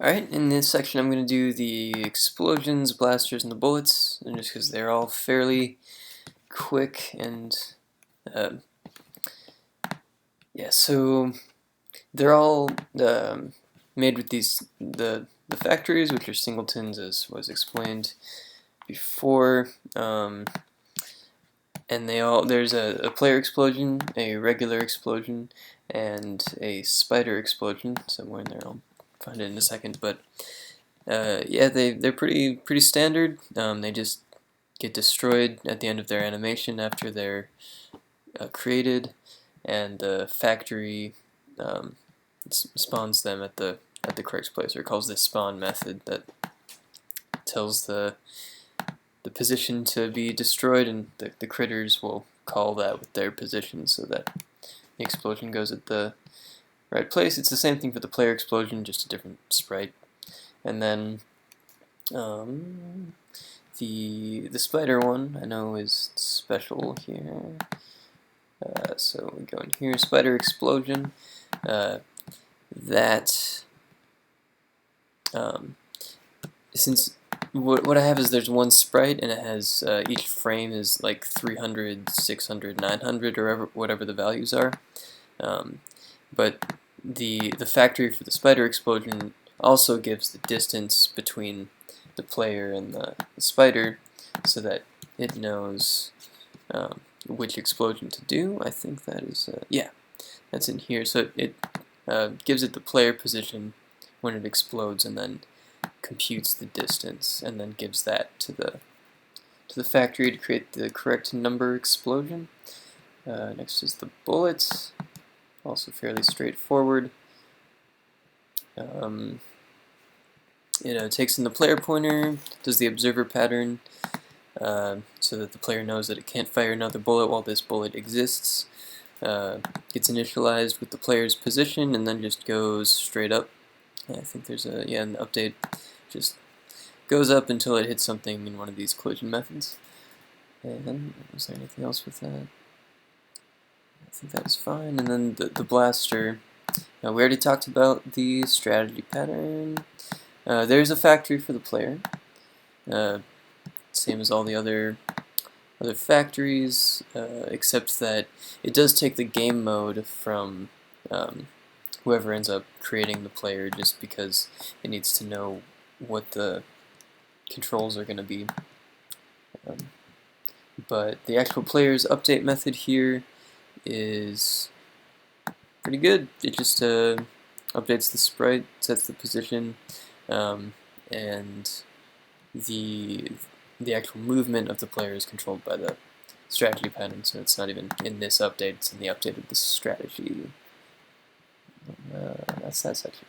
Alright, in this section I'm going to do the explosions, blasters, and the bullets, and just because they're all fairly quick and uh, yeah, so they're all made with the factories, which are singletons, as was explained before, and there's a player explosion, a regular explosion, and a spider explosion somewhere in there. I'll find it in a second, but yeah, they're pretty standard. They just get destroyed at the end of their animation after they're created, and the factory spawns them at the correct place, or it calls this spawn method that tells the position to be destroyed, and the critters will call that with their position so that the explosion goes at the right place. It's the same thing for the player explosion, just a different sprite. And then the spider one I know is special here. So we go in here, spider explosion. That since what I have is there's one sprite, and it has each frame is like 300, 600, 900, or whatever the values are. But the factory for the spider explosion also gives the distance between the player and the spider, so that it knows which explosion to do. I think that is yeah, that's in here. So it gives it the player position when it explodes, and then computes the distance, and then gives that to the factory to create the correct number explosion. Next is the bullets, also fairly straightforward. It takes in the player pointer, does the observer pattern, so that the player knows that it can't fire another bullet while this bullet exists. Gets initialized with the player's position, and then just goes straight up. I think there's an update. Just goes up until it hits something in one of these collision methods. And was there anything else with that? I think that was fine. And then the blaster. Now, we already talked about the strategy pattern. There's a factory for the player. Same as all the other factories, except that it does take the game mode from whoever ends up creating the player, just because it needs to know what the controls are going to be. But the actual player's update method here is pretty good. It just updates the sprite, sets the position, and the actual movement of the player is controlled by the strategy pattern, so it's not even in this update, it's in the update of the strategy. That's that section.